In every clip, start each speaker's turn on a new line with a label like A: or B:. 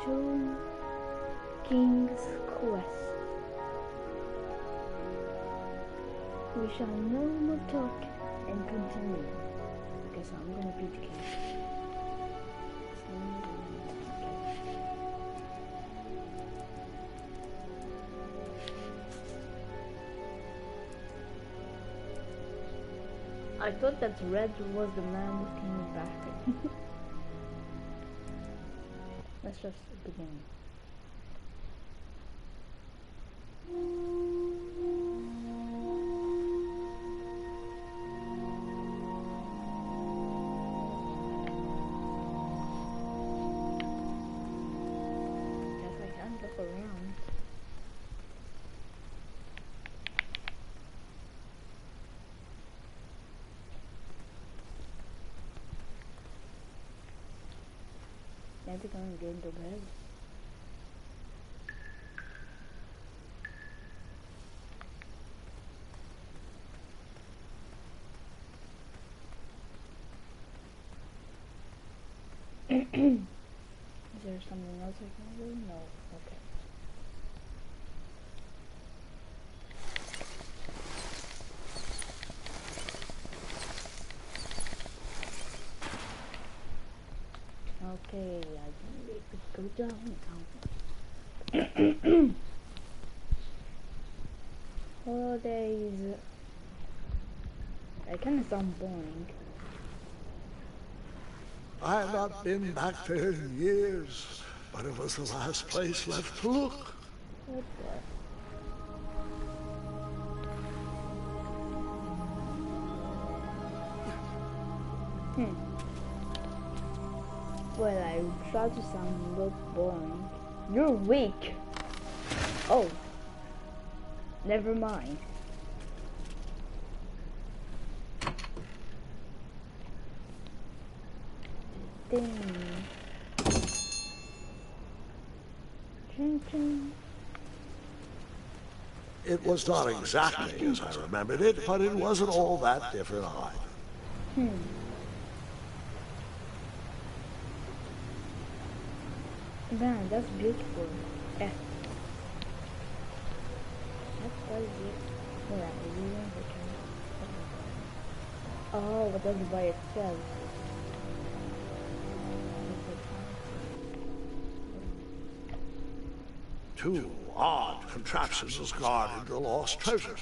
A: to King's Quest. We shall no more talk and continue. Because I'm gonna beat the king. I thought that red was the man who came back. Let's just begin. Guess I can look around. Never gonna get into bed. Is there something else I can do? No. Okay. Okay, I think we could go down now. Holidays. I kinda sound boring.
B: I've not been back there in years, but it was the last place left to look.
A: What the? Well, I try to sound look boring. You're weak. Oh. Never mind. Ding. Ching ching.
B: It was not exactly as I remembered it, but it wasn't all that different either.
A: Man, that's beautiful. Yeah. That's quite beautiful. Yeah, oh, what does it by itself?
B: Two odd contraptions guarded the lost treasure.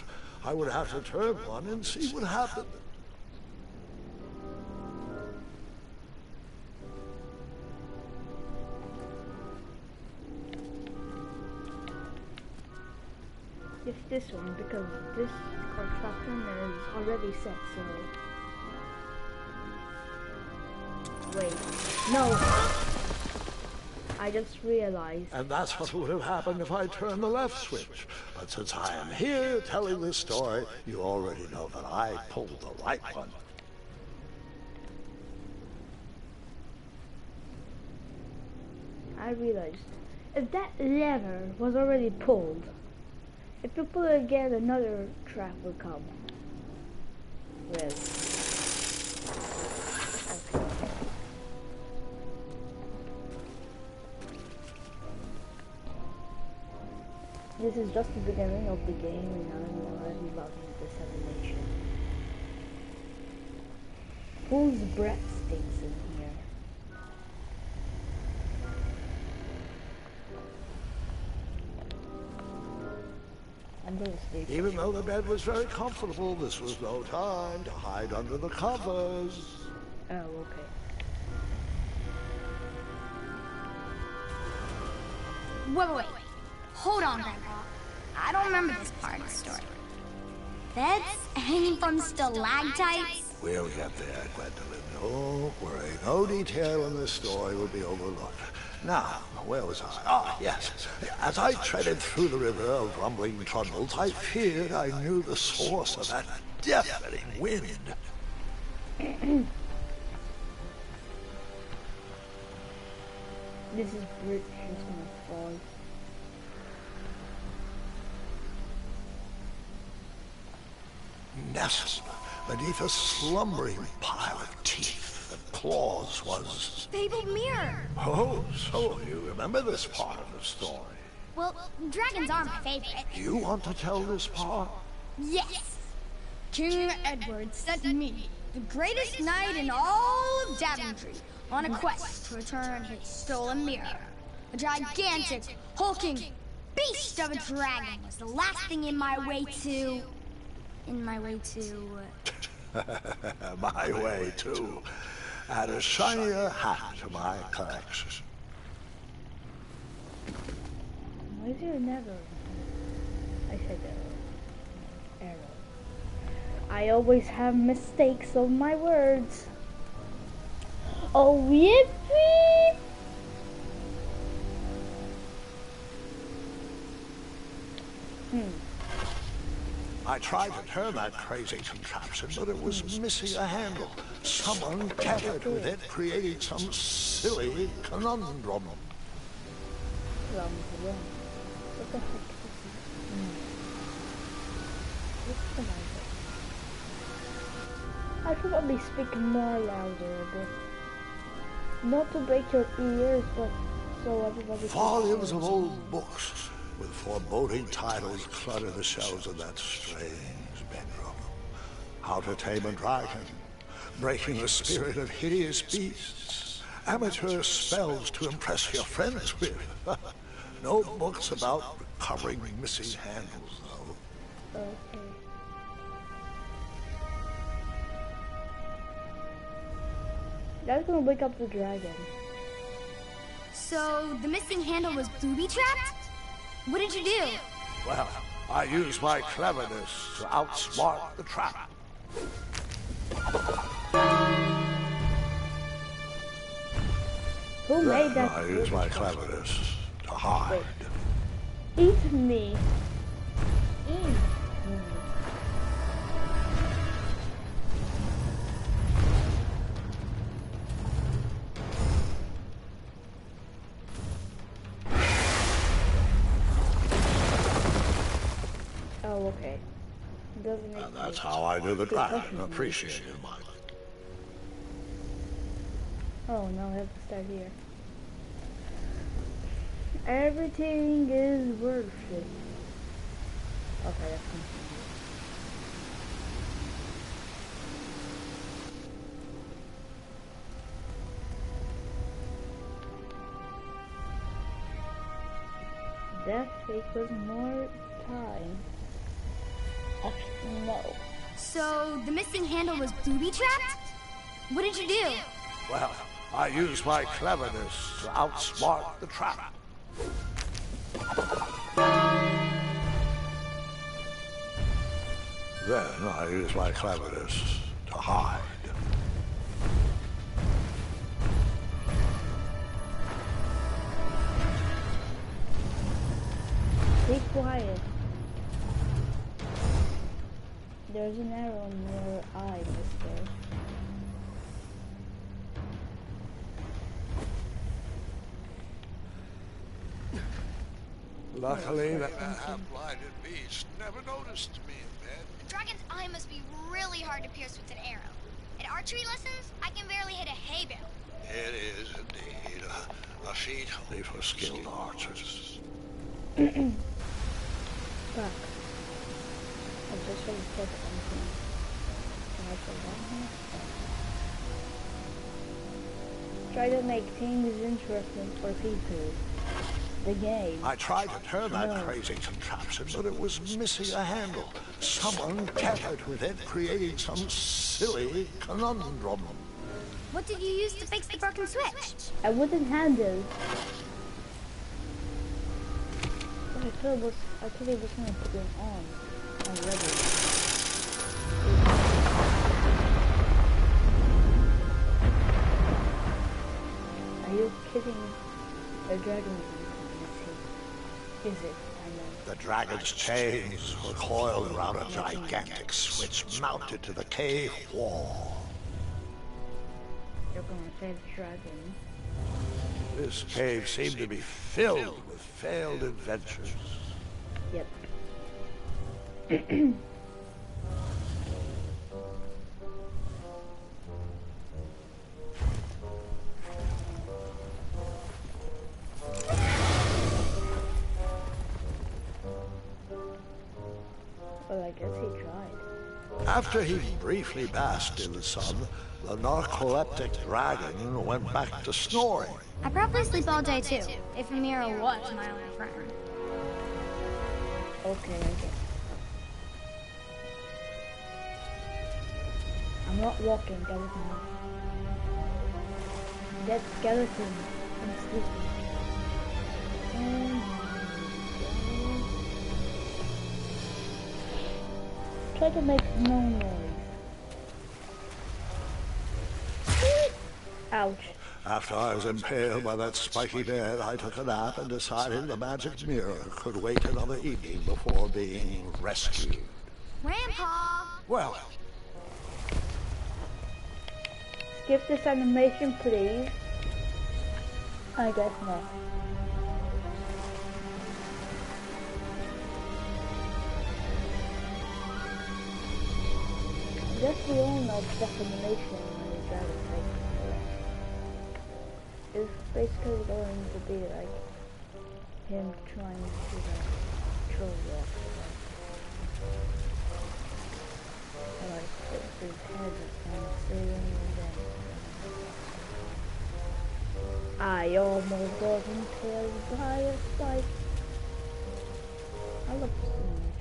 B: I would have to turn one and see what happened.
A: It's this one because this contraption is already set, so... Wait. No! I just realized.
B: And that's what would have happened if I turned the left switch. But since I am here telling this story, you already know that I pulled the right one.
A: I realized if that lever was already pulled, if you pull it again, another trap will come. Well, okay. This is just the beginning of the game, and I'm already loving this animation. Whose breath stinks in here? I'm gonna sleep.
B: Even though the bed was very comfortable, this was no time to hide under the covers.
A: Oh, okay.
C: Wait. Hold on, Grandpa. I don't remember this part of the story. Beds hanging from stalactites?
B: We'll get there, Gwendolyn. Don't worry. No detail in this story will be overlooked. Now, where was I? Ah, yes. As I treaded through the river of rumbling tunnels, I feared I knew the source of that deafening wind.
A: This is bridge is gonna fall.
B: Nestled beneath a slumbering pile of teeth and claws was...
C: Fabled mirror.
B: Oh, so you remember this part of the story.
C: Well, dragons are my favorite.
B: You want to tell this part?
C: Yes! King Edward sent me, the greatest knight in all of Daventry, on a quest to return his stolen mirror. A gigantic, hulking beast of a dragon was the last thing in my way to...
B: My way, too. Add a shinier hat to my collection.
A: Why is there never? I said arrow. I always have mistakes of my words. Oh, yippee!
B: I tried to turn that crazy contraption, but it was missing a handle. Someone tampered with it, creating some silly conundrum.
A: What the heck is this? What's the matter? I should probably speak more louder a bit. Not to break your ears, but so everybody
B: Volumes of old books with foreboding titles clutter the shelves of that strange bedroom. How to Tame a Dragon, Breaking the Spirit of Hideous Beasts, amateur spells to impress your friends with. No books about recovering missing handles, though.
A: Okay. That's gonna wake up the dragon.
C: So, the missing handle was booby-trapped? What did you do?
B: Well, I used my cleverness to outsmart the trap.
A: Who made that?
B: I used my cleverness to hide.
A: Eat me. Eat me. Oh, okay. Doesn't make
B: And that's
A: sense.
B: how I do the dragon. Appreciate it, Mike.
A: Oh no, I have to start here. Everything is worth it. Okay, that's continue. That take was more time. Actually, no.
C: So, the missing handle was booby-trapped? What did you do?
B: Well, I used my cleverness to outsmart the trap. Then I used my cleverness to hide.
A: Be quiet. There's an arrow in your eye, mister.
B: Luckily, that blinded beast never noticed me in bed.
C: The dragon's eye must be really hard to pierce with an arrow. At archery lessons, I can barely hit a hay bale.
B: It is indeed a feat only for skilled archers.
A: Fuck. I just want to check something. Can I put that here? Try to make things interesting for people. The game.
B: I tried to turn that crazy contraption, but it was missing a handle. Someone tampered with it, creating some silly conundrum.
C: What did you use to fix the broken switch?
A: I wouldn't handle. I thought it was gonna put it on already. Are you kidding? The dragon is it? I know.
B: The dragon's chains were coiled around a gigantic switch mounted to the cave wall.
A: You're gonna save the dragon.
B: This cave seemed to be filled with failed adventures.
A: Yep. guess he tried.
B: After he briefly basked in the sun, the narcoleptic dragon went back to snoring.
C: I probably sleep all day too, if Amira was my only friend.
A: Okay, I guess. I'm not walking, get with me. Get skeleton. I'm sleeping. Try to make no noise. Ouch.
B: After I was impaled by that spiky bed, I took a nap and decided the magic mirror could wait another evening before being rescued.
C: Grandpa!
B: Well,
A: Skip this animation, please. I guess not. I guess the only animation when the dragon takes is basically going to be like him trying to control the octopus. Like his head is kind of sitting and then I almost got impaled by a spike. I love this animation.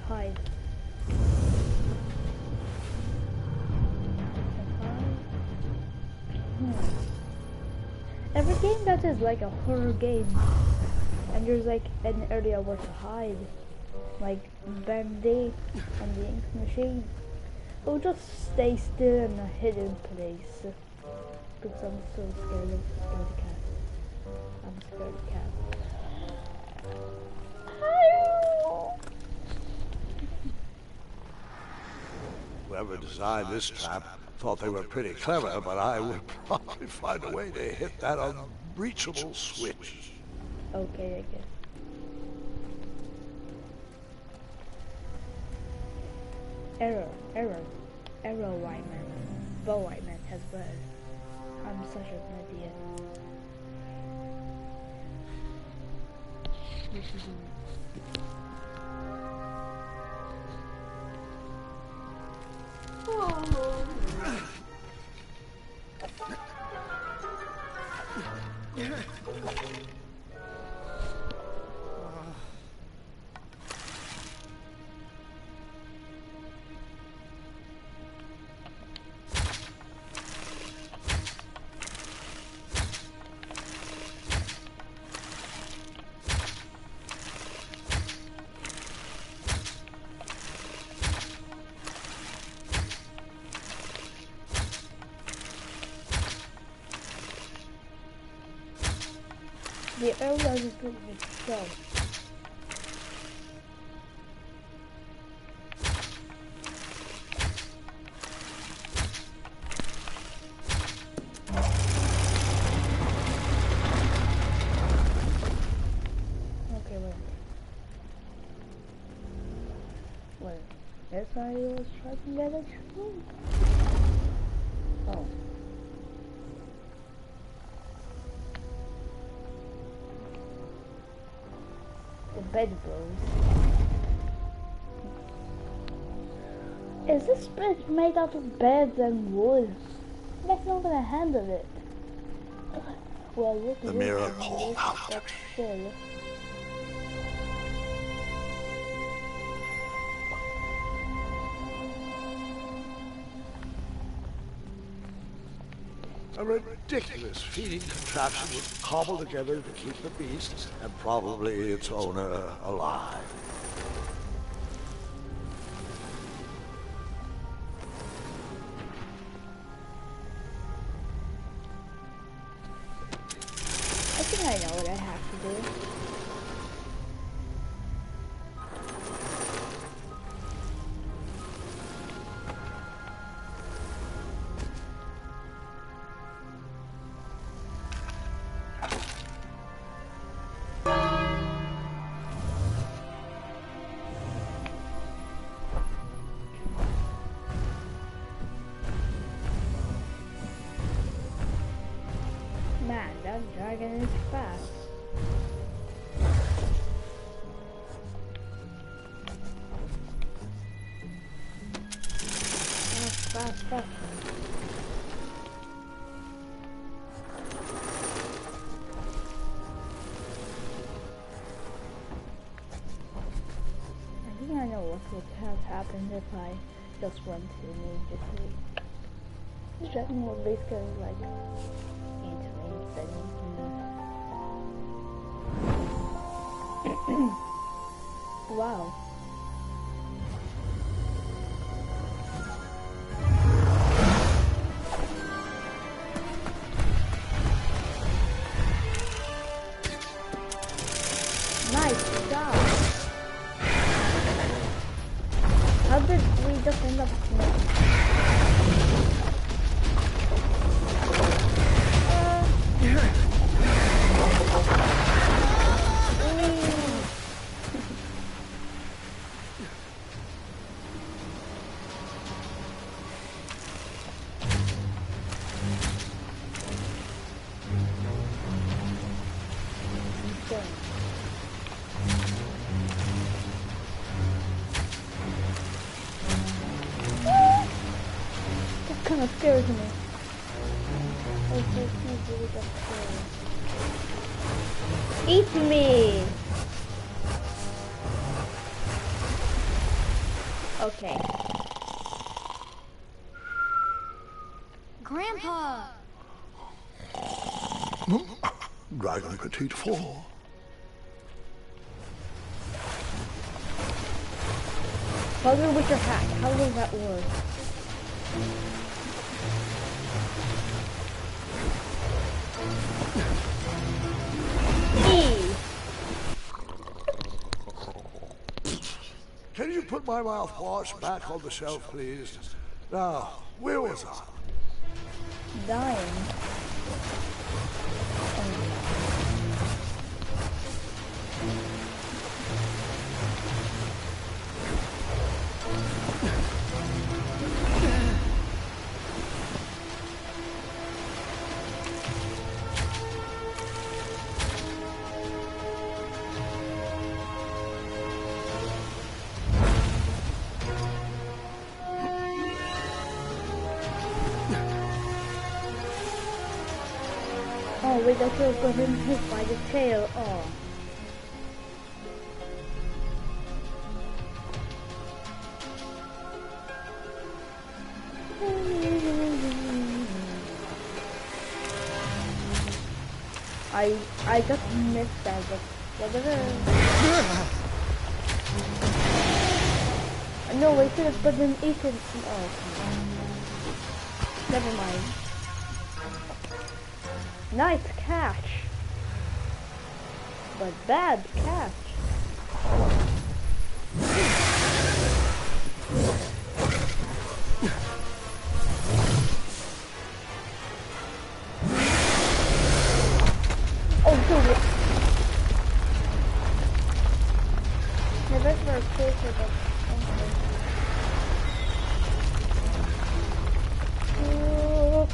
A: Hide. Every game that is like a horror game, and there's like an area where to hide, like Band-Aid and the ink machine. It'll just stay still in a hidden place. Because I'm so scared of scaredy cat. I'm a scaredy cat.
B: whoever designed this trap thought they were pretty clever, but I would probably find a way to hit that unreachable switch.
A: Okay, I guess. Arrow Wyman. Bow Wyman has bird. I'm such an idiot. This is the arrow is going to be so. Okay, wait. Yes, I was trying to get it. Oh. The bed blows. Is this bed made out of beds and wood? That's not gonna handle it. Well, look at
B: The mirror called out to me. A ridiculous feeding contraption was cobbled together to keep the beast, and probably its owner, alive.
A: I think I know what I have to do. Man, that dragon is fast. Fast. I think I know what would have happened if I just went to immediately. This dragon will basically like wow. Nice job. How did we just end up kind of scares me. Eat me! Okay.
C: Grandpa!
B: Dragon Petite 4.
A: Bugger with your hat. How does that work?
B: Can you put my mouthwash back on the shelf, please? Now, where was I?
A: Dying. Oh wait, I could have got him hit by the tail. Oh. I just missed that, but whatever. No, I should have put him eaten. Oh, never mind. Nice catch, but bad catch. Oh, dude. The best for a closer, but oh.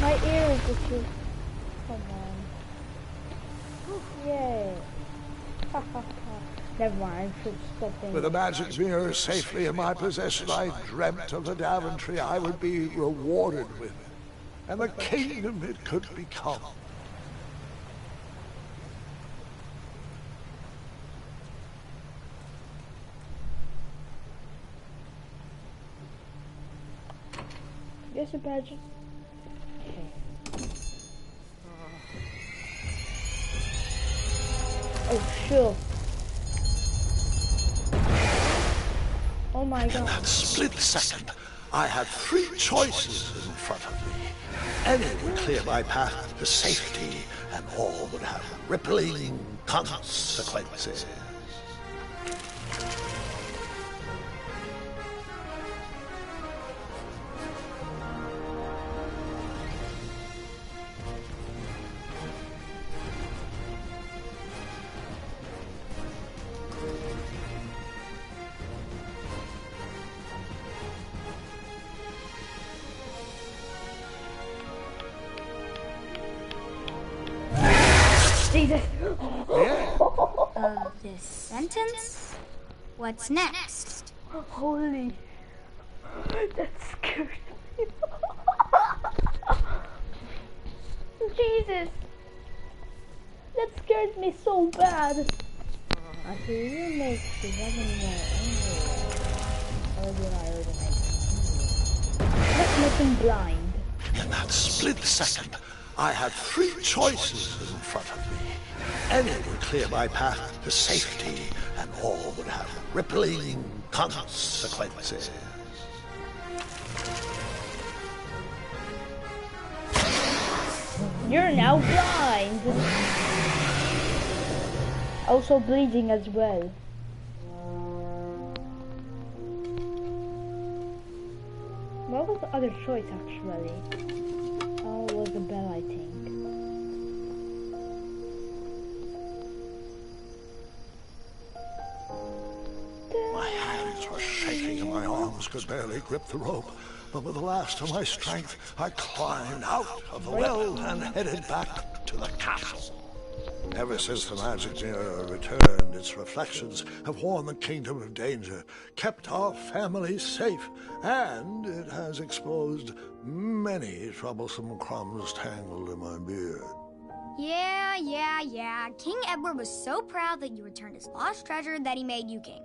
A: My ear is just too... Come on. Yay. Ha ha ha. Never mind, I should stop thinking.
B: With a magic mirror safely in my possession, I dreamt of the Daventry I would be rewarded with, and the kingdom it could become.
A: Yes, a badge. Oh, sure. Oh my god.
B: In that split second, I had three choices in front of me. Any would clear my path to safety, and all would have rippling consequences.
A: Jesus.
C: This sentence? What's next?
A: Holy. That scared me. Jesus. That scared me so bad. I see you make the heaven more angry. I already made. Let's make him blind.
B: In that split second, I had three choices in front of me. Any would clear my path to safety, and all would have rippling consequences.
A: You're now blind. Also bleeding as well. What was the other choice actually? Oh, it was the bell, I think.
B: My hands were shaking and my arms could barely grip the rope. But with the last of my strength, I climbed out of the well and headed back to the castle. Ever since the magic mirror returned, its reflections have warned the kingdom of danger, kept our family safe, and it has exposed many troublesome crumbs tangled in my beard.
C: Yeah. King Edward was so proud that you returned his lost treasure that he made you king.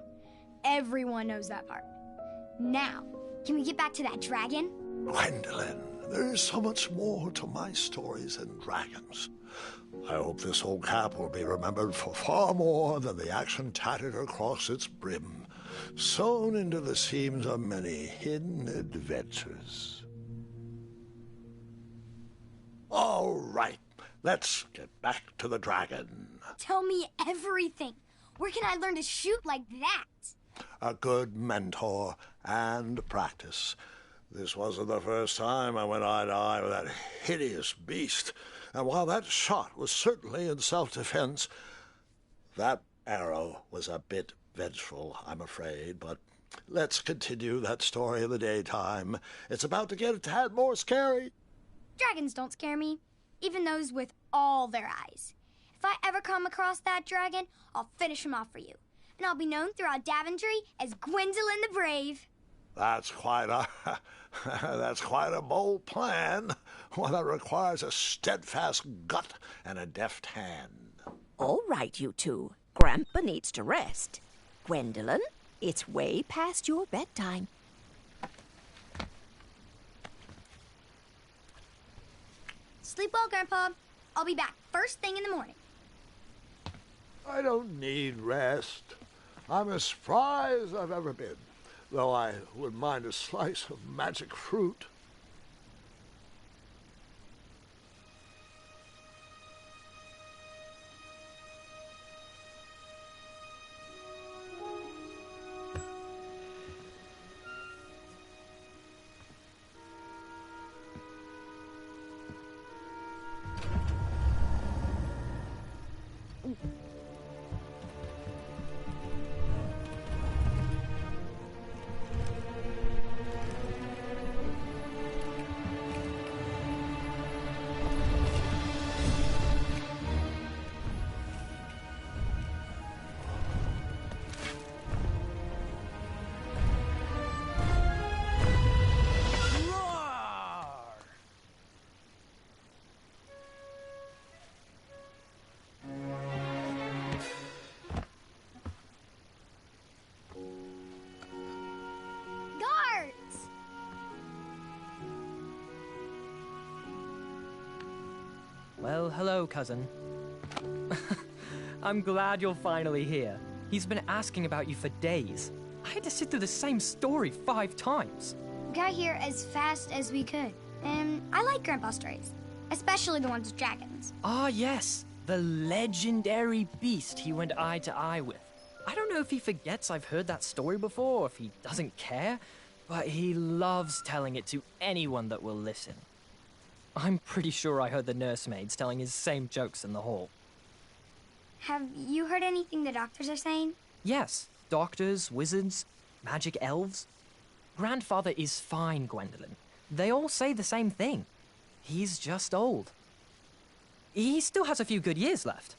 C: Everyone knows that part. Now, can we get back to that dragon?
B: Gwendolyn, there is so much more to my stories than dragons. I hope this old cap will be remembered for far more than the action tattered across its brim, sewn into the seams of many hidden adventures. All right, let's get back to the dragon.
C: Tell me everything. Where can I learn to shoot like that?
B: A good mentor and practice. This wasn't the first time I went eye to eye with that hideous beast. And while that shot was certainly in self-defense, that arrow was a bit vengeful, I'm afraid. But let's continue that story in the daytime. It's about to get a tad more scary.
C: Dragons don't scare me, even those with all their eyes. If I ever come across that dragon, I'll finish him off for you. And I'll be known throughout Daventry as Gwendolyn the Brave.
B: That's quite a bold plan, one that requires a steadfast gut and a deft hand.
D: All right, you two. Grandpa needs to rest. Gwendolyn, it's way past your bedtime.
C: Sleep well, Grandpa. I'll be back first thing in the morning.
B: I don't need rest. I'm as spry as I've ever been, though I wouldn't mind a slice of magic fruit.
E: Well, hello, cousin. I'm glad you're finally here. He's been asking about you for days. I had to sit through the same story 5 times.
C: We got here as fast as we could. And I like Grandpa's stories, especially the ones with dragons.
E: Ah, yes. The legendary beast he went eye to eye with. I don't know if he forgets I've heard that story before, or if he doesn't care, but he loves telling it to anyone that will listen. I'm pretty sure I heard the nursemaids telling his same jokes in the hall.
C: Have you heard anything the doctors are saying?
E: Yes, doctors, wizards, magic elves. Grandfather is fine, Gwendolyn. They all say the same thing. He's just old. He still has a few good years left.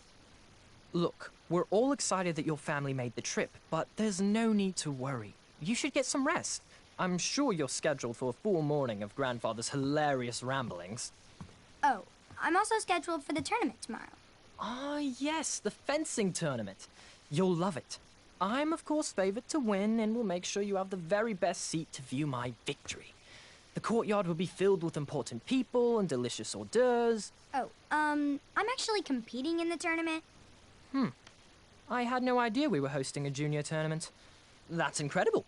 E: Look, we're all excited that your family made the trip, but there's no need to worry. You should get some rest. I'm sure you're scheduled for a full morning of Grandfather's hilarious ramblings.
C: Oh, I'm also scheduled for the tournament tomorrow.
E: Ah, yes, the fencing tournament. You'll love it. I'm, of course, favored to win, and will make sure you have the very best seat to view my victory. The courtyard will be filled with important people and delicious hors d'oeuvres.
C: Oh, I'm actually competing in the tournament.
E: I had no idea we were hosting a junior tournament. That's incredible.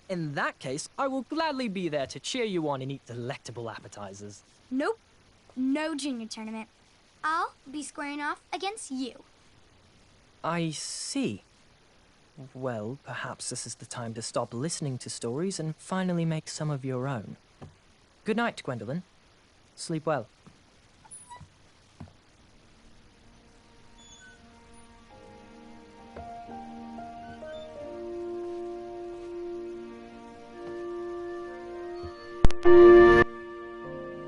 E: In that case, I will gladly be there to cheer you on and eat delectable appetizers.
C: Nope, no junior tournament. I'll be squaring off against you.
E: I see. Well, perhaps this is the time to stop listening to stories and finally make some of your own. Good night, Gwendolyn. Sleep well.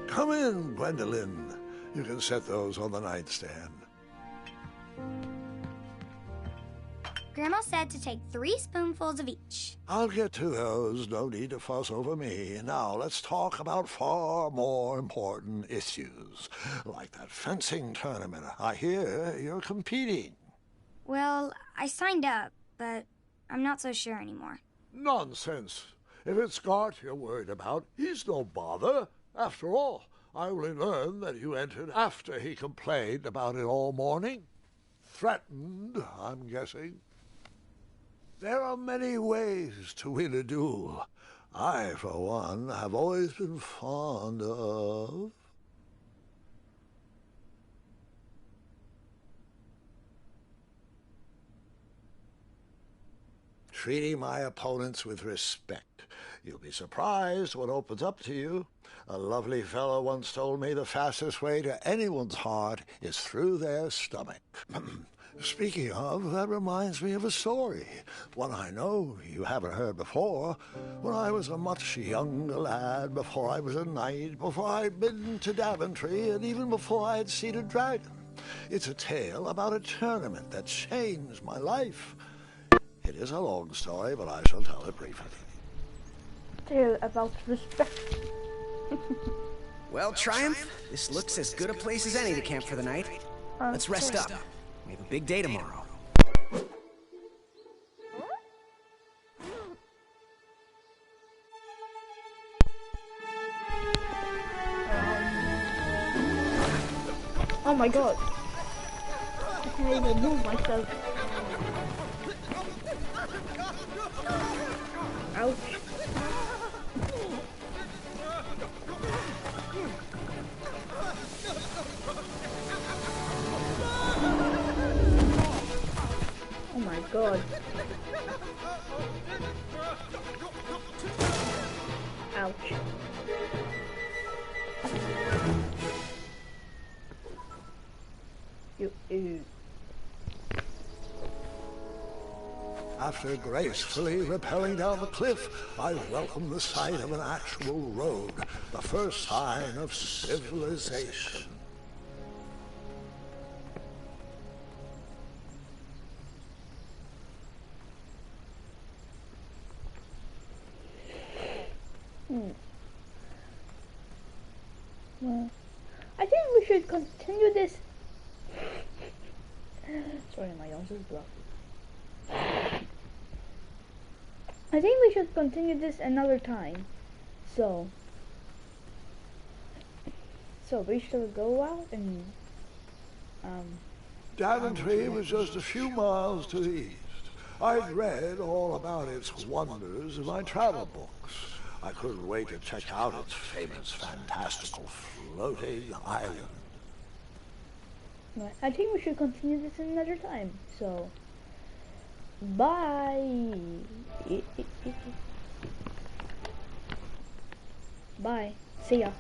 B: Come in, Gwendolyn. You can set those on the nightstand.
C: Grandma said to take 3 spoonfuls of each.
B: I'll get to those. No need to fuss over me. Now, let's talk about far more important issues, like that fencing tournament. I hear you're competing.
C: Well, I signed up, but I'm not so sure anymore.
B: Nonsense. If it's Scott you're worried about, he's no bother. After all, I only learned that you entered after he complained about it all morning. Threatened, I'm guessing. There are many ways to win a duel. I, for one, have always been fond of... treating my opponents with respect. You'll be surprised what opens up to you. A lovely fellow once told me the fastest way to anyone's heart is through their stomach. Speaking of, that reminds me of a story, one I know you haven't heard before. When I was a much younger lad, before I was a knight, before I'd been to Daventry, and even before I had seen a dragon. It's a tale about a tournament that changed my life. It is a long story, but I shall tell it briefly.
A: Tale about respect.
F: Well, Triumph, this looks as good a place as any to camp for the night. Let's rest up. We have a big day tomorrow.
A: Oh my god. I can't even move myself. Ouch. Oh my god. Ouch. You.
B: After gracefully rappelling down the cliff, I welcomed the sight of an actual road, the first sign of civilization.
A: Well, I think we should continue this. Sorry, my nose is blocked. I think we should continue this another time. So we shall go out and
B: Daventry was just a few miles to the east. I'd read all about its wonders in my travel books. I couldn't wait to check out its famous, fantastical floating island.
A: Right, I think we should continue this another time. So, bye. Bye. See ya.